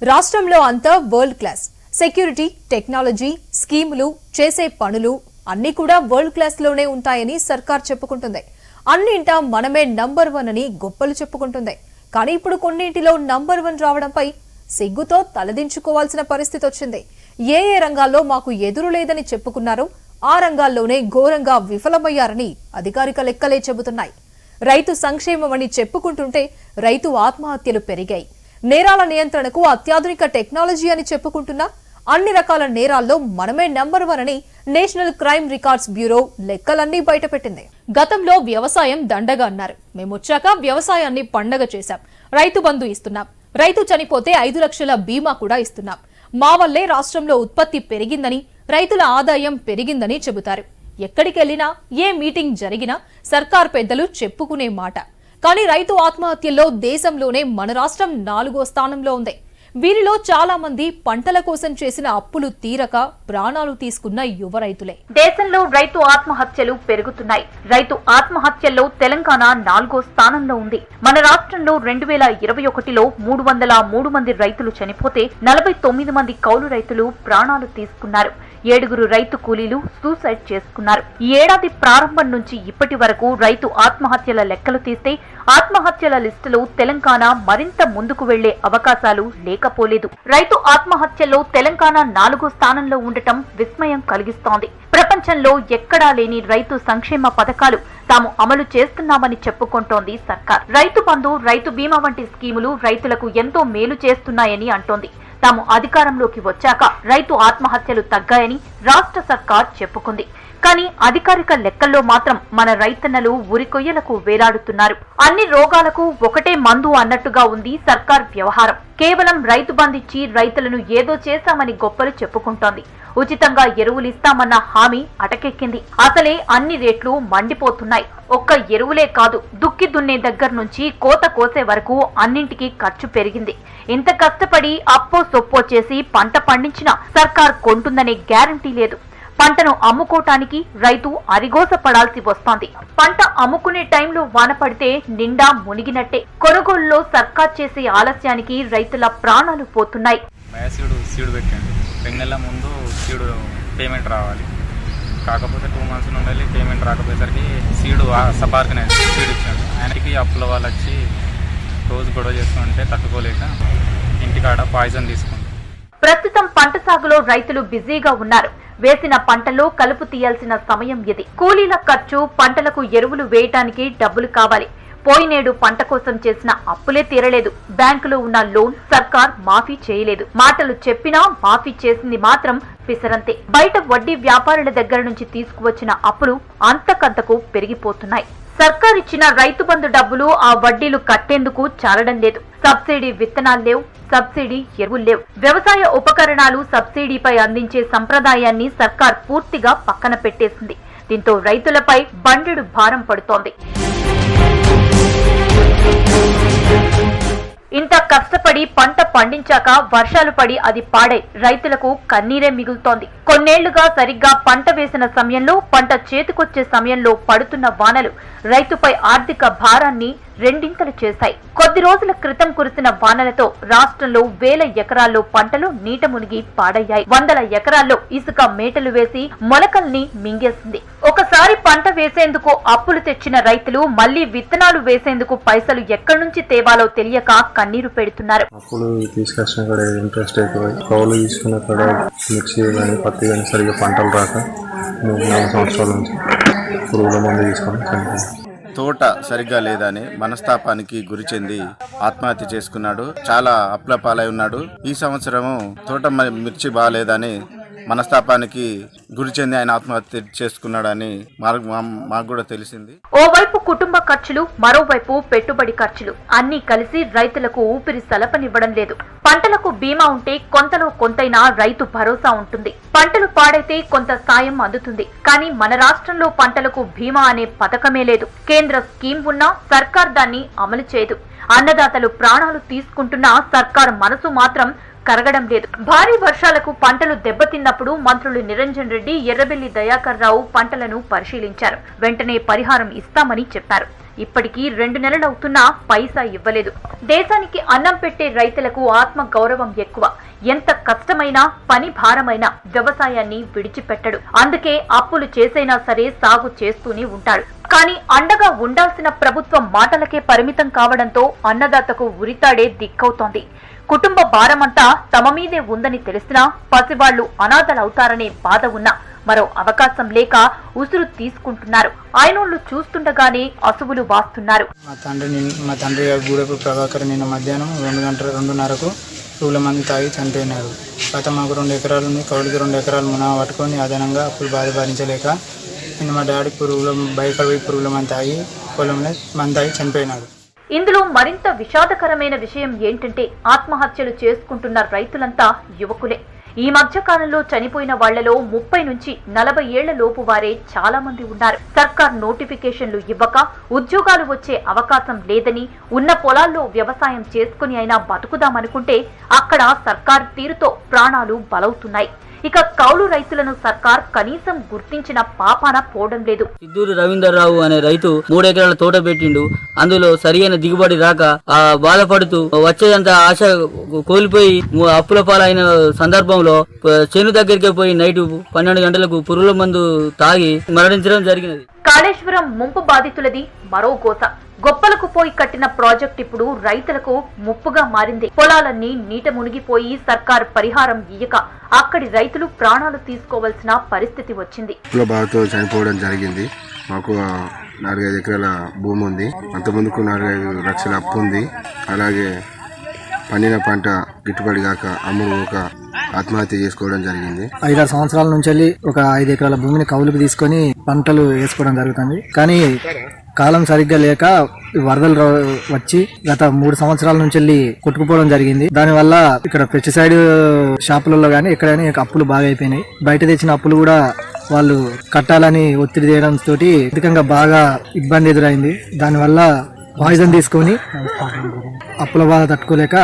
రాష్ట్రంలో అంతా world class security, technology, స్కీములు, చేసే పనులు అన్ని కూడా వరల్డ్ క్లాస్ లోనే ఉంటాయని సర్కార్ చెప్పుకుంటుంది. అన్నింటా మనమే నంబర్ 1 అని గొప్పలు చెప్పుకుంటుంది. కానీ ఇప్పుడు కొన్నింటిలో నంబర్ 1 రావడంపై సిగ్గుతో తలదించుకోవాల్సిన పరిస్థితి వచ్చింది. ఏ రంగాల్లో మాకు ఎదురు లేదని చెప్పుకున్నారో ఆ రంగాల్లోనే ఘోరంగా విఫలమయ్యారని అధికారిక లెక్కలే చెబుతున్నాయి. రైతు సంక్షేమమని చెప్పుకుంటుంటే రైతు ఆత్మహత్యలు పెరిగాయి. నేరాల నియంత్రణకు అత్యాధునిక టెక్నాలజీ అని చెప్పుకుంటున్నా అన్ని రకాల నేరాల్లో మనమే నంబర్ 1 అని నేషనల్ క్రైమ్ రికార్డ్స్ బ్యూరో లెక్కలన్నీ బయటపెట్టింది. గతంలో వ్యవసాయం దండగా అన్నారు. మేమొచ్చాక వ్యవసాయాన్ని పండగ చేశాం. రైతు బంధు ఇస్తున్నాం. రైతు చనిపోతే 5 లక్షల బీమా కూడా ఇస్తున్నాం. మా వల్లే రాష్ట్రంలో ఉత్పత్తి పెరిగిందని, రైతుల ఆదాయం పెరిగిందని చెబుతారు. ఎక్కడికెళ్లినా, ఏ మీటింగ్ జరిగినా సర్కార్ పెద్దలు చెప్పుకునే మాట. కానీ రైతు ఆత్మహత్యల్లో దేశంలోనే మన రాష్ట్రం 4వ స్థానంలో ఉంది. వీరిలో చాలా మంది పంటల కోసం చేసిన అప్పులు తీరక ప్రాణాలు తీసుకున్న యువ రైతులే. దేశంలో రైతు ఆత్మహత్యలు పెరుగుతున్నాయి. రైతు ఆత్మహత్యల్లో తెలంగాణ 4వ స్థానంలో ఉంది. మన రాష్ట్రంలో 2021లో 303 మంది రైతులు చనిపోతే 49 మంది కౌలు రైతులు ప్రాణాలు తీసుకున్నారు. 7 రైతు కూలీలు సూసైడ్ చేసుకున్నారు. ఈ ఏడాది ప్రారంభం నుంచి ఇప్పటి వరకు రైతు ఆత్మహత్యల లెక్కలు తీస్తే ఆత్మహత్యల లిస్టులో తెలంగాణ మరింత ముందుకు వెళ్లే అవకాశాలు లేకపోలేదు. రైతు ఆత్మహత్యల్లో తెలంగాణ 4వ స్థానంలో ఉండటం విస్మయం కలిగిస్తోంది. ప్రపంచంలో ఎక్కడా లేని రైతు సంక్షేమ పథకాలు తాము అమలు చేస్తున్నామని చెప్పుకుంటోంది సర్కార్. రైతు బంధు, రైతు బీమా వంటి స్కీములు రైతులకు ఎంతో మేలు చేస్తున్నాయని అంటోంది. తాము అధికారంలోకి వచ్చాక రైతు ఆత్మహత్యలు తగ్గాయని రాష్ట్ర సర్కార్ చెప్పుకుంది. కానీ అధికారిక లెక్కల్లో మాత్రం మన రైతన్నలు ఉరికొయ్యలకు వేలాడుతున్నారు. అన్ని రోగాలకు ఒకటే మందు అన్నట్టుగా ఉంది సర్కార్ వ్యవహారం. కేవలం రైతు బంధించి రైతులను ఏదో చేశామని గొప్పలు చెప్పుకుంటోంది. ఉచితంగా ఎరువులిస్తామన్న హామీ అటకెక్కింది. అసలే అన్ని రేట్లు మండిపోతున్నాయి. ఒక్క ఎరువులే కాదు, దుక్కి దున్నే దగ్గర నుంచి కోత కోసే వరకు అన్నింటికీ ఖర్చు పెరిగింది. ఇంత కష్టపడి అప్పో సొప్పో చేసి పంట పండించినా సర్కార్ కొంటుందనే గ్యారంటీ లేదు. పంటను అమ్ముకోటానికి రైతు అరిగోస పడాల్సి వస్తోంది. పంట అమ్ముకునే టైంలో వాన పడితే నిండా మునిగినట్టే. కొనుగోలులో సర్కార్ చేసే ఆలస్యానికి రైతుల ప్రాణాలు పోతున్నాయి. సీడ్ పెట్టండి, 2 నెలల ముందు సీడ్ పేమెంట్ రావాలి. కాకపోతే 2 మంత్స్ నుండి పేమెంట్ రాకపోయేసరికి సీడ్ సబార్కనే సీడ్ ఇచ్చాడు. ఆయనకి అప్పుల వాళ్ళు వచ్చి రోజు గొడవ చేస్తుంటే తట్టుకోలేక ఇంటికాడ పాయిజన్ తీసుకుంది. ప్రస్తుతం పంట సాగులో రైతులు బిజీగా ఉన్నారు. వేసిన పంటలో కలుపు తీయాల్సిన సమయం ఇది. కూలీల ఖర్చు, పంటలకు ఎరువులు వేయటానికి డబ్బులు కావాలి. పోయినేడు పంట కోసం చేసిన అప్పులే తీరలేదు. బ్యాంకులో ఉన్న లోన్ సర్కార్ మాఫీ చేయలేదు. మాటలు చెప్పినా మాఫీ చేసింది మాత్రం పిసరంతే. బయట వడ్డీ వ్యాపారుల దగ్గర నుంచి తీసుకువచ్చిన అప్పులు అంతకంతకు పెరిగిపోతున్నాయి. సర్కార్ ఇచ్చిన రైతు బంధు డబ్బులు ఆ వడ్డీలు కట్టేందుకు చాలడం లేదు. సబ్సిడీ విత్తనాలు లేవు, సబ్సిడీ ఎరువులు లేవు. వ్యవసాయ ఉపకరణాలు సబ్సిడీపై అందించే సంప్రదాయాన్ని సర్కార్ పూర్తిగా పక్కన పెట్టేసింది. దీంతో రైతులపై బండెడు భారం పడుతోంది. ఇంత కష్టపడి పంట పండించాక వర్షాలు పడి అది పాడై రైతులకు కన్నీరే మిగులుతోంది. కొన్నేళ్లుగా సరిగ్గా పంట వేసిన సమయంలో, పంట చేతికొచ్చే సమయంలో పడుతున్న వానలు రైతుపై ఆర్థిక భారాన్ని రెండింతలు చేశాయి. కొద్ది రోజుల క్రితం కురిసిన వానలతో రాష్ట్రంలో 1000 ఎకరాల్లో పంటలు నీట మునిగి పాడయ్యాయి. 100 ఎకరాల్లో ఇసుక మేటలు వేసి మొలకల్ని మింగేసింది. ఒకసారి పంట వేసేందుకు అప్పులు తెచ్చిన రైతులు మళ్లీ విత్తనాలు వేసేందుకు పైసలు ఎక్కడి నుంచి తేవాలో తెలియక కన్నీరు పెడుతున్నారు. అప్పులు తీసుకొచ్చిన కాడ ఇంట్రెస్ట్ ఎక్కువ, కౌలు తీసుకున్న కాడ మిర్చి కానీ పత్తి కానీ సరిగ్గా పంటలు రాక 3-4 సంవత్సరాల నుంచి పురుగుల మందు తీసుకొని తోట సరిగ్గా లేదని మనస్తాపానికి గురి చెంది ఆత్మహత్య చేసుకున్నాడు. చాలా అప్పుల పాలై ఉన్నాడు. ఈ సంవత్సరము తోట మిర్చి బాగాలేదని మనస్తాపానికి గురి చెంది ఆయన ఆత్మహత్య చేసుకున్నాడని మాకు కూడా తెలిసింది. ఓవైపు కుటుంబ ఖర్చులు, మరోవైపు పెట్టుబడి ఖర్చులు అన్ని కలిసి రైతులకు ఊపిరి సలపనివ్వడం లేదు. పంటలకు బీమా ఉంటే కొంతలో కొంతైనా రైతు భరోసా ఉంటుంది. పంటలు పాడైతే కొంత సాయం అందుతుంది. కానీ మన రాష్ట్రంలో పంటలకు బీమా అనే పథకమే లేదు. కేంద్ర స్కీమ్ ఉన్నా సర్కార్ దాన్ని అమలు చేయదు. అన్నదాతలు ప్రాణాలు తీసుకుంటున్నా సర్కార్ మనసు మాత్రం కరగడం లేదు. భారీ వర్షాలకు పంటలు దెబ్బతిన్నప్పుడు మంత్రులు నిరంజన్ రెడ్డి, ఎర్రబెల్లి దయాకర్ రావు పంటలను పరిశీలించారు. వెంటనే పరిహారం ఇస్తామని చెప్పారు. ఇప్పటికీ 2 నెలలవుతున్నా పైసా ఇవ్వలేదు. దేశానికి అన్నం పెట్టే రైతులకు ఆత్మ గౌరవం ఎక్కువ. ఎంత కష్టమైనా పని భారమైనా వ్యవసాయాన్ని విడిచిపెట్టడు. అందుకే అప్పులు చేసైనా సరే సాగు చేస్తూనే ఉంటాడు. కానీ అండగా ఉండాల్సిన ప్రభుత్వం మాటలకే పరిమితం కావడంతో అన్నదాతకు ఉరితాడే దిక్కవుతోంది. కుటుంబ భారమంతా తమ మీదే ఉందని తెలిసినా పసివాళ్లు అనాథలవుతారనే బాధ ఉన్నా మరో అవకాశం లేక ఉసురు తీసుకుంటున్నారు. ఆయనోళ్లు చూస్తుండగానే అసువులు వాస్తున్నారు. మా తండ్రి గూడెపు ప్రభాకర్ నిన్న మధ్యాహ్నం 2:30కు పురుగుల మంది తాగి చనిపోయినారు. గత మాకు 2 ఎకరాలు ఉంది. కౌలుకి 2 ఎకరాలు మునా పట్టుకొని అదనంగా అప్పులు బాధ భరించలేక నిన్న మా డాడీ పురుగుల మంది తాగి పొలంలో మంది తాగి చనిపోయినాడు. ఇందులో మరింత విషాదకరమైన విషయం ఏంటంటే ఆత్మహత్యలు చేసుకుంటున్న రైతులంతా యువకులే. ఈ మధ్య కాలంలో చనిపోయిన వాళ్లలో 30 నుంచి 40 ఏళ్ల లోపు వారే చాలా మంది ఉన్నారు. సర్కార్ నోటిఫికేషన్లు ఇవ్వక ఉద్యోగాలు వచ్చే అవకాశం లేదని ఉన్న పొలాల్లో వ్యవసాయం చేసుకుని అయినా బతుకుదామనుకుంటే అక్కడ సర్కార్ తీరుతో ప్రాణాలు బలవుతున్నాయి. ఇక కౌలు రైతులను సర్కార్ కనీసం గుర్తించిన పాపాన పోవడం లేదు. సిద్దూరు రవీందర్రావు అనే రైతు 3 ఎకరాల తోట పెట్టిండు. అందులో సరియైన దిగుబడి రాక బాధపడుతూ వచ్చేదంతా ఆశ కోల్పోయి అప్పుల పాలైన సందర్భంలో చేను దగ్గరికి పోయి నైట్ 12 గంటలకు పురుగుల మందు తాగి మరణించడం జరిగినది. కాళేశ్వరం ముంపు బాధితులది మరో గోస. గొప్పలకు పోయి కట్టిన ప్రాజెక్ట్ ఇప్పుడు రైతులకు ముప్పుగా మారింది. పొలాలన్నీ నీట మునిగిపోయి సర్కార్ పరిహారం ఇయ్యక అక్కడి రైతులు ప్రాణాలు తీసుకోవాల్సిన పరిస్థితి వచ్చింది. బాధతో చనిపోవడం జరిగింది. మాకు 4-5 ఎకరాల భూమి ఉంది. అంతకుముందుకు 4-5 లక్షల అప్పు ఉంది. అలాగే పండిన పంట గిట్టుబడి కాక అమ్ముడుక ఆత్మహత్య చేసుకోవడం జరిగింది. 5-6 సంవత్సరాల నుంచి ఒక 5 ఎకరాల భూమిని కౌలుకు తీసుకొని పంటలు వేసుకోవడం జరుగుతుంది. కానీ కాలం సరిగ్గా లేక వరదలు వచ్చి గత 3 సంవత్సరాల నుంచి కొట్టుకుపోవడం జరిగింది. దానివల్ల ఇక్కడ పెస్టిసైడ్ షాపులలో గానీ ఎక్కడైనా అప్పులు బాగా అయిపోయినాయి. బయట తెచ్చిన అప్పులు కూడా వాళ్ళు కట్టాలని ఒత్తిడి చేయడం తోటి అధికంగా బాగా ఇబ్బంది ఎదురైంది. దానివల్ల పాయిజన్ తీసుకొని అప్పుల బాధ తట్టుకోలేక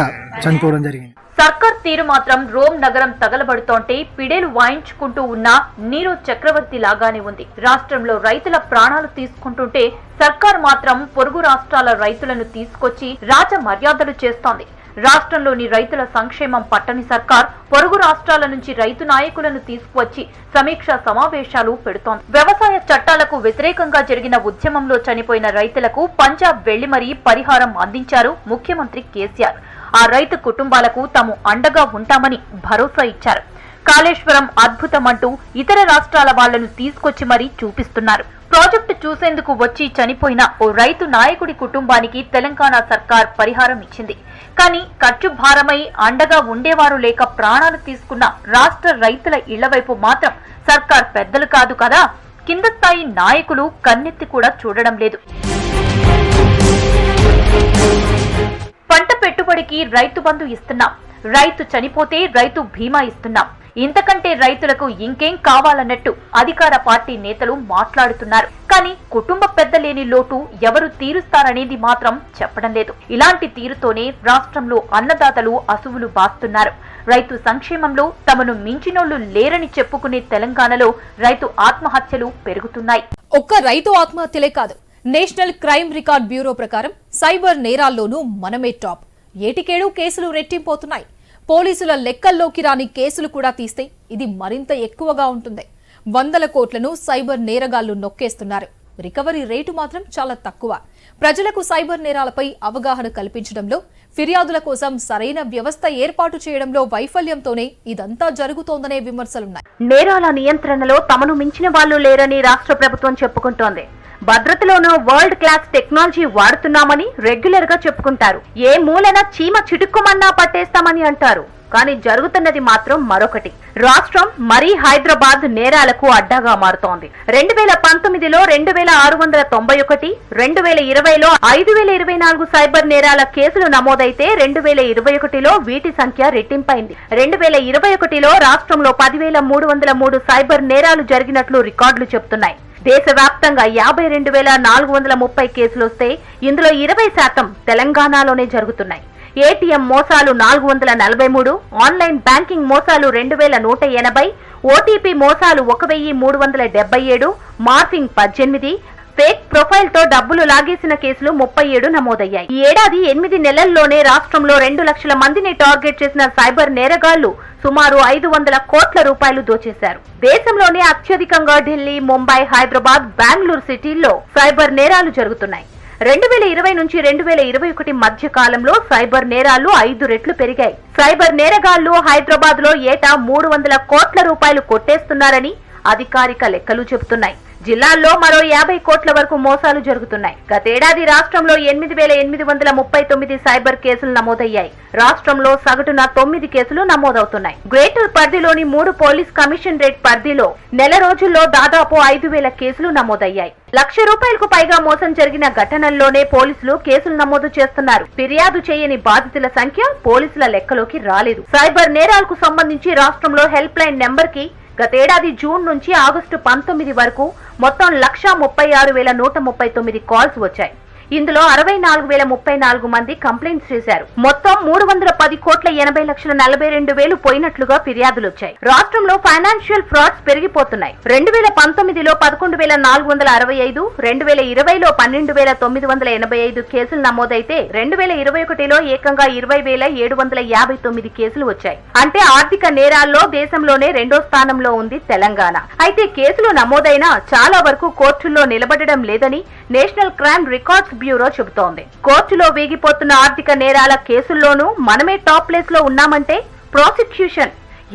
చనిపోవడం జరిగింది. సర్కార్ తీరు మాత్రం రోమ్ నగరం తగలబడుతోంటే పిడేలు వాయించుకుంటూ ఉన్న నీరు చక్రవర్తి లాగానే ఉంది. రాష్ట్రంలో రైతుల ప్రాణాలు తీసుకుంటుంటే సర్కార్ మాత్రం పొరుగు రాష్ట్రాల రైతులను తీసుకొచ్చి రాజ మర్యాదలు చేస్తోంది. రాష్ట్రంలోని రైతుల సంక్షేమం పట్టని సర్కార్ పొరుగు రాష్ట్రాల నుంచి రైతు నాయకులను తీసుకువచ్చి సమీక్షా సమావేశాలు పెడుతోంది. వ్యవసాయ చట్టాలకు వ్యతిరేకంగా జరిగిన ఉద్యమంలో చనిపోయిన రైతులకు పంజాబ్ వెళ్లి మరీ పరిహారం అందించారు ముఖ్యమంత్రి కేసీఆర్. ఆ రైతు కుటుంబాలకు తాము అండగా ఉంటామని భరోసా ఇచ్చారు. కాళేశ్వరం అద్భుతమంటూ ఇతర రాష్ట్రాల వాళ్లను తీసుకొచ్చి మరీ చూపిస్తున్నారు. ప్రాజెక్టు చూసేందుకు వచ్చి చనిపోయిన ఓ రైతు నాయకుడి కుటుంబానికి తెలంగాణ సర్కార్ పరిహారం ఇచ్చింది. కానీ ఖర్చు భారమై అండగా ఉండేవారు లేక ప్రాణాలు తీసుకున్న రాష్ట్ర రైతుల ఇళ్ల వైపు మాత్రం సర్కార్ పెద్దలు కాదు కదా, కింద స్థాయి నాయకులు కన్నెత్తి కూడా చూడడం లేదు. పంట పెట్టుబడికి రైతు బంధు ఇస్తున్నాం, రైతు చనిపోతే రైతు బీమా ఇస్తున్నాం, ఇంతకంటే రైతులకు ఇంకేం కావాలన్నట్టు అధికార పార్టీ నేతలు మాట్లాడుతున్నారు. కానీ కుటుంబ పెద్ద లేని లోటు ఎవరు తీరుస్తారనేది మాత్రం చెప్పడం లేదు. ఇలాంటి తీరుతోనే రాష్ట్రంలో అన్నదాతలు అసువులు బాస్తున్నారు. రైతు సంక్షేమంలో తమను మించినోళ్లు లేరని చెప్పుకునే తెలంగాణలో రైతు ఆత్మహత్యలు పెరుగుతున్నాయి. ఒక్క రైతు ఆత్మహత్యలే కాదు, నేషనల్ క్రైమ్ రికార్డ్ బ్యూరో ప్రకారం సైబర్ నేరాల్లోనూ మనమే టాప్. ఏటికేడు కేసులు రెట్టింపోతున్నాయి. పోలీసుల లెక్కల్లోకి రాని కేసులు కూడా తీస్తే ఇది మరింత ఎక్కువగా ఉంటుంది. 100 కోట్లను సైబర్ నేరగాళ్లు నొక్కేస్తున్నారు. రికవరీ రేటు మాత్రం చాలా తక్కువ. ప్రజలకు సైబర్ నేరాలపై అవగాహన కల్పించడంలో, ఫిర్యాదుల కోసం సరైన వ్యవస్థ ఏర్పాటు చేయడంలో వైఫల్యంతోనే ఇదంతా జరుగుతోందనే విమర్శలున్నాయి. నేరాల నియంత్రణలో తమను మించిన వాళ్లు లేరని రాష్ట్ర ప్రభుత్వం చెప్పుకుంటోంది. భద్రతలోనూ వరల్డ్ క్లాస్ టెక్నాలజీ వాడుతున్నామని రెగ్యులర్ గా చెప్పుకుంటారు. ఏ మూలన చీమ చిటుక్కుమన్నా పట్టేస్తామని అంటారు. కానీ జరుగుతున్నది మాత్రం మరొకటి. రాష్ట్రం మరీ హైదరాబాద్ నేరాలకు అడ్డాగా మారుతోంది. 2019లో 2691, 2020లో 5024 సైబర్ నేరాల కేసులు నమోదైతే 2021లో వీటి సంఖ్య రెట్టింపైంది. 2021లో రాష్ట్రంలో 10,303 సైబర్ నేరాలు జరిగినట్లు రికార్డులు చెబుతున్నాయి. దేశవ్యాప్తంగా 52,430 కేసులు వస్తే ఇందులో 20% తెలంగాణలోనే జరుగుతున్నాయి. ఏటీఎం మోసాలు 443, ఆన్లైన్ బ్యాంకింగ్ మోసాలు 2180, ఓటీపీ మోసాలు 1377, మార్ఫింగ్ 18, ఫేక్ ప్రొఫైల్ తో డబ్బులు లాగేసిన కేసులు 37 నమోదయ్యాయి. ఈ ఏడాది 8 నెలల్లోనే రాష్ట్రంలో 2 లక్షల మందిని టార్గెట్ చేసిన సైబర్ నేరగాళ్లు సుమారు 500 కోట్ల రూపాయలు దోచేశారు. దేశంలోనే అత్యధికంగా ఢిల్లీ, ముంబై, హైదరాబాద్, బెంగళూరు సిటీల్లో సైబర్ నేరాలు జరుగుతున్నాయి. 2020 నుంచి 2021 మధ్య కాలంలో సైబర్ నేరాలు 5 రెట్లు పెరిగాయి. సైబర్ నేరగాళ్లు హైదరాబాద్ లో ఏటా 300 కోట్ల రూపాయలు కొట్టేస్తున్నారని అధికారిక లెక్కలు చెబుతున్నాయి. జిల్లాల్లో మరో 50 కోట్ల వరకు మోసాలు జరుగుతున్నాయి. గతేడాది రాష్ట్రంలో 8,839 సైబర్ కేసులు నమోదయ్యాయి. రాష్ట్రంలో సగటున 9 కేసులు నమోదవుతున్నాయి. గ్రేటర్ పరిధిలోని 3 పోలీస్ కమిషనరేట్ పరిధిలో నెల రోజుల్లో దాదాపు 5,000 కేసులు నమోదయ్యాయి. ₹1,00,000కు పైగా మోసం జరిగిన ఘటనల్లోనే పోలీసులు కేసులు నమోదు చేస్తున్నారు. ఫిర్యాదు చేయని బాధితుల సంఖ్య పోలీసుల లెక్కలోకి రాలేదు. సైబర్ నేరాలకు సంబంధించి రాష్ట్రంలో హెల్ప్ లైన్ నెంబర్ కి గతేడాది జూన్ నుంచి ఆగస్టు 19 వరకు మొత్తం 136,139 కాల్స్ వచ్చాయి. ఇందులో 64,034 మంది కంప్లైంట్స్ చేశారు. మొత్తం 310 కోట్ల 80 లక్షల 42 వేలు పోయినట్లుగా ఫిర్యాదులు వచ్చాయి. రాష్ట్రంలో ఫైనాన్షియల్ ఫ్రాడ్స్ పెరిగిపోతున్నాయి. 2019లో 11,465, 2020లో 12,985 కేసులు నమోదైతే 2021లో ఏకంగా 20,759 కేసులు వచ్చాయి. అంటే ఆర్థిక నేరాల్లో దేశంలోనే 2వ స్థానంలో ఉంది తెలంగాణ. అయితే కేసులు నమోదైనా చాలా వరకు కోర్టుల్లో నిలబడడం లేదని నేషనల్ క్రైమ్ రికార్డ్స్ బ్యూరో చెబుతోంది. కోర్టులో వేగిపోతున్న ఆర్థిక నేరాల కేసుల్లోనూ మనమే టాప్ ప్లేస్ లో ఉన్నామంటే ప్రాసిక్యూషన్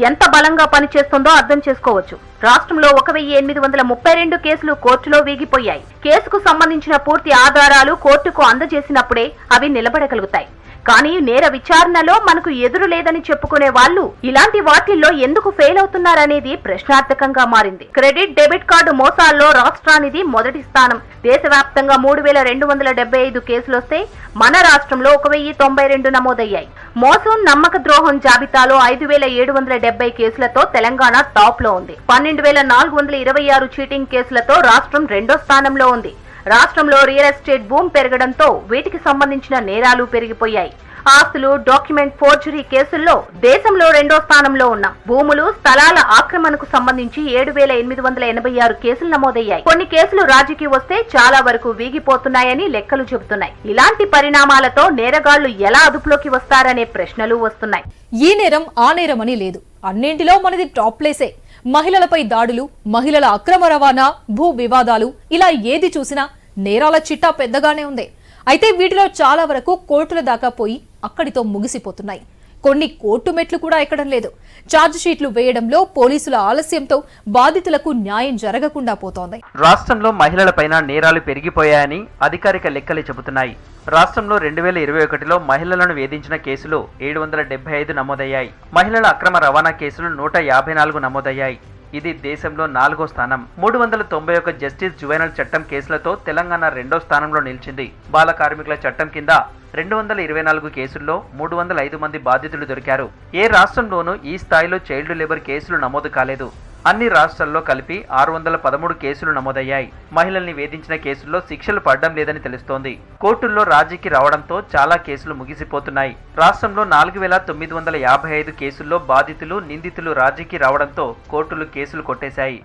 ఎంత బలంగా పనిచేస్తుందో అర్థం చేసుకోవచ్చు. రాష్ట్రంలో 1,832 కేసులు కోర్టులో వేగిపోయాయి. కేసుకు సంబంధించిన పూర్తి ఆధారాలు కోర్టుకు అందజేసినప్పుడే అవి నిలబడగలుగుతాయి. కానీ నేర విచారణలో మనకు ఎదురు లేదని చెప్పుకునే వాళ్ళు ఇలాంటి వాటిల్లో ఎందుకు ఫెయిల్ అవుతున్నారనేది ప్రశ్నార్థకంగా మారింది. క్రెడిట్ డెబిట్ కార్డు మోసాల్లో రాష్ట్రానిది మొదటి స్థానం. దేశవ్యాప్తంగా 3,275 కేసులొస్తే మన రాష్ట్రంలో 1,092 నమోదయ్యాయి. మోసం, నమ్మక ద్రోహం జాబితాలో 5,770 కేసులతో తెలంగాణ టాప్ లో ఉంది. 12,426 చీటింగ్ కేసులతో రాష్ట్రం 2వ స్థానంలో ఉంది. రాష్ట్రంలో రియల్ ఎస్టేట్ భూమి పెరగడంతో వీటికి సంబంధించిన నేరాలు పెరిగిపోయాయి. ఆస్తులు, డాక్యుమెంట్ ఫోర్జరీ కేసుల్లో దేశంలో 2వ స్థానంలో ఉన్నాం. భూములు, స్థలాల ఆక్రమణకు సంబంధించి 7,886 కేసులు నమోదయ్యాయి. కొన్ని కేసులు రాజీకి వస్తే చాలా వరకు వీగిపోతున్నాయని లెక్కలు చెబుతున్నాయి. ఇలాంటి పరిణామాలతో నేరగాళ్లు ఎలా అదుపులోకి వస్తారనే ప్రశ్నలు వస్తున్నాయి. ఈ నేరం ఆ నేరం అని లేదు, అన్నింటిలో మనది టాప్ ప్లేసే. మహిళలపై దాడులు, మహిళల అక్రమ రవాణా, భూ వివాదాలు, ఇలా ఏది చూసినా నేరాల చిట్టా పెద్దగానే ఉంది. అయితే వీటిలో చాలా వరకు కోర్టుల దాకా పోయి అక్కడితో ముగిసిపోతున్నాయి. కొన్ని కోర్టు మెట్లు కూడా ఎక్కడం లేదు. ఛార్జ్ షీట్లు వేయడంలో పోలీసుల ఆలస్యంతో బాధితులకు న్యాయం జరగకుండా పోతోంది. రాష్ట్రంలో మహిళలపైన నేరాలు పెరిగిపోయాయని అధికారిక లెక్కలు చెబుతున్నాయి. రాష్ట్రంలో 2021లో మహిళలను వేధించిన కేసులు 775 నమోదయ్యాయి. మహిళల అక్రమ రవాణా కేసులు 154 నమోదయ్యాయి. ఇది దేశంలో 4వ స్థానం. 391 జస్టిస్ జువెనల్ చట్టం కేసులతో తెలంగాణ 2వ స్థానంలో నిలిచింది. బాల కార్మికుల చట్టం కింద 224 కేసుల్లో 305 మంది బాధితులు దొరికారు. ఏ రాష్ట్రంలోనూ ఈ స్థాయిలో చైల్డ్ లేబర్ కేసులు నమోదు కాలేదు. అన్ని రాష్ట్రాల్లో కలిపి 613 కేసులు నమోదయ్యాయి. మహిళల్ని వేధించిన కేసుల్లో శిక్షలు పడడం లేదని తెలుస్తోంది. కోర్టుల్లో రాజీకి రావడంతో చాలా కేసులు ముగిసిపోతున్నాయి. రాష్ట్రంలో 4,955 కేసుల్లో బాధితులు, నిందితులు రాజీకి రావడంతో కోర్టులు కేసులు కొట్టేశాయి.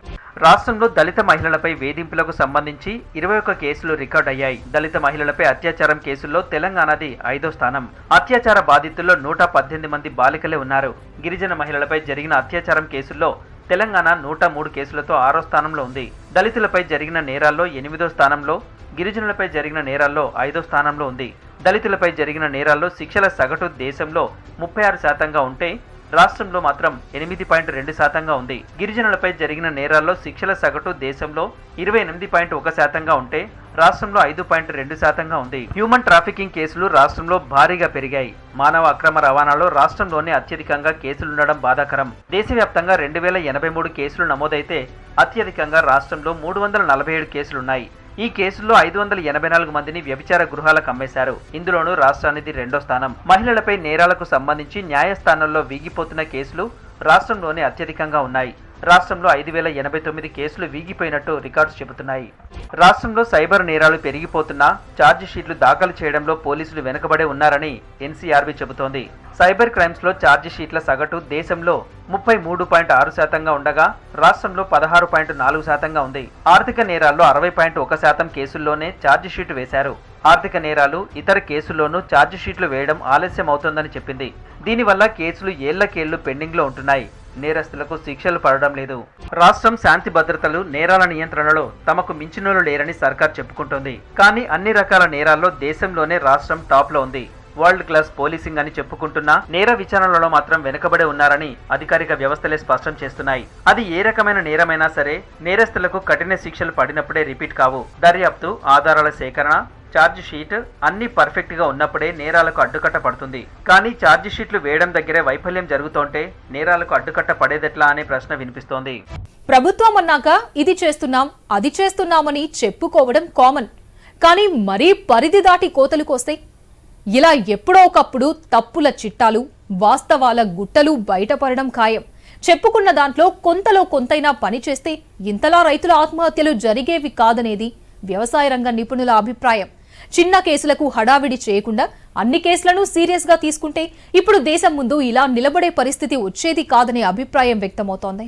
రాష్ట్రంలో దళిత మహిళలపై వేధింపులకు సంబంధించి 21 కేసులు రికార్డ్ అయ్యాయి. దళిత మహిళలపై అత్యాచారం కేసుల్లో తెలంగాణది 5వ స్థానం. అత్యాచార బాధితుల్లో 118 మంది బాలికలే ఉన్నారు. గిరిజన మహిళలపై జరిగిన అత్యాచారం కేసుల్లో తెలంగాణ 103 కేసులతో 6వ స్థానంలో ఉంది. దళితులపై జరిగిన నేరాల్లో 8వ స్థానంలో, గిరిజనులపై జరిగిన నేరాల్లో 5వ స్థానంలో ఉంది. దళితులపై జరిగిన నేరాల్లో శిక్షల సగటు దేశంలో 36% ఉంటే రాష్ట్రంలో మాత్రం 8.2% ఉంది. గిరిజనులపై జరిగిన నేరాల్లో శిక్షల సగటు దేశంలో 28.1% ఉంటే రాష్ట్రంలో 5.2% ఉంది. హ్యూమన్ ట్రాఫికింగ్ కేసులు రాష్ట్రంలో భారీగా పెరిగాయి. మానవ అక్రమ రవాణాలో రాష్ట్రంలోనే అత్యధికంగా కేసులుండడం బాధాకరం. దేశవ్యాప్తంగా 2,083 కేసులు నమోదైతే అత్యధికంగా రాష్ట్రంలో 347 కేసులున్నాయి. ఈ కేసుల్లో 584 మందిని వ్యభిచార గృహాలకు అమ్మేశారు. ఇందులోనూ రాష్ట్రానిది 2వ స్థానం. మహిళలపై నేరాలకు సంబంధించి న్యాయస్థానాల్లో వీగిపోతున్న కేసులు రాష్ట్రంలోనే అత్యధికంగా ఉన్నాయి. రాష్ట్రంలో 5,089 కేసులు వీగిపోయినట్టు రికార్డ్స్ చెబుతున్నాయి. రాష్ట్రంలో సైబర్ నేరాలు పెరిగిపోతున్నా ఛార్జ్ షీట్లు దాఖలు చేయడంలో పోలీసులు వెనుకబడే ఉన్నారని ఎన్సీఆర్బీ చెబుతోంది. సైబర్ క్రైమ్స్ లో ఛార్జ్ షీట్ల సగటు దేశంలో 33.6% ఉండగా రాష్ట్రంలో 16.4% ఉంది. ఆర్థిక నేరాల్లో 60.1% కేసుల్లోనే ఛార్జ్ షీట్ వేశారు. ఆర్థిక నేరాలు ఇతర కేసుల్లోనూ ఛార్జ్ షీట్లు వేయడం ఆలస్యం అవుతోందని చెప్పింది. దీనివల్ల కేసులు ఏళ్లకేళ్లు పెండింగ్ లో ఉంటున్నాయి. నేరస్తులకు శిక్షలు పడడం లేదు. రాష్ట్రం శాంతి భద్రతలు నేరాల నియంత్రణలో తమకు మించినోళ్ళు లేరని సర్కార్ చెప్పుకుంటోంది. కానీ అన్ని రకాల నేరాల్లో దేశంలోనే రాష్ట్రం టాప్ లో ఉంది. వరల్డ్ క్లాస్ పోలీసింగ్ అని చెప్పుకుంటున్నా నేర విచారణలో మాత్రం వెనుకబడే ఉన్నారని అధికారిక వ్యవస్థలే స్పష్టం చేస్తున్నాయి. అది ఏ రకమైన నేరమైనా సరే నేరస్తులకు కఠిన శిక్షలు పడినప్పుడే రిపీట్ కావు. దర్యాప్తు, ఆధారాల సేకరణ, ఛార్జ్ షీట్ అన్ని పర్ఫెక్ట్ గా ఉన్నప్పుడే నేరాలకు అడ్డుకట్ట పడుతుంది. కానీ ఛార్జ్ షీట్లు వేయడం దగ్గరే వైఫల్యం జరుగుతుంటే నేరాలకు అడ్డుకట్ట పడేదెట్లా అనే ప్రశ్న వినిపిస్తోంది. ప్రభుత్వం అన్నాక ఇది చేస్తున్నాం, అది చేస్తున్నామని చెప్పుకోవడం కామన్. కానీ మరీ పరిధి దాటి కోతలుకొస్తే ఇలా ఎప్పుడో ఒకప్పుడు తప్పుల చిట్టాలు, వాస్తవాల గుట్టలు బయటపడడం ఖాయం. చెప్పుకున్న దాంట్లో కొంతలో కొంతైనా పని చేస్తే ఇంతలా రైతుల ఆత్మహత్యలు జరిగేవి కాదనేది వ్యవసాయ రంగ నిపుణుల అభిప్రాయం. చిన్న కేసులకు హడావిడి చేయకుండా అన్ని కేసులను సీరియస్ గా తీసుకుంటే ఇప్పుడు దేశం ముందు ఇలా నిలబడే పరిస్థితి వచ్చేది కాదనే అభిప్రాయం వ్యక్తమవుతోంది.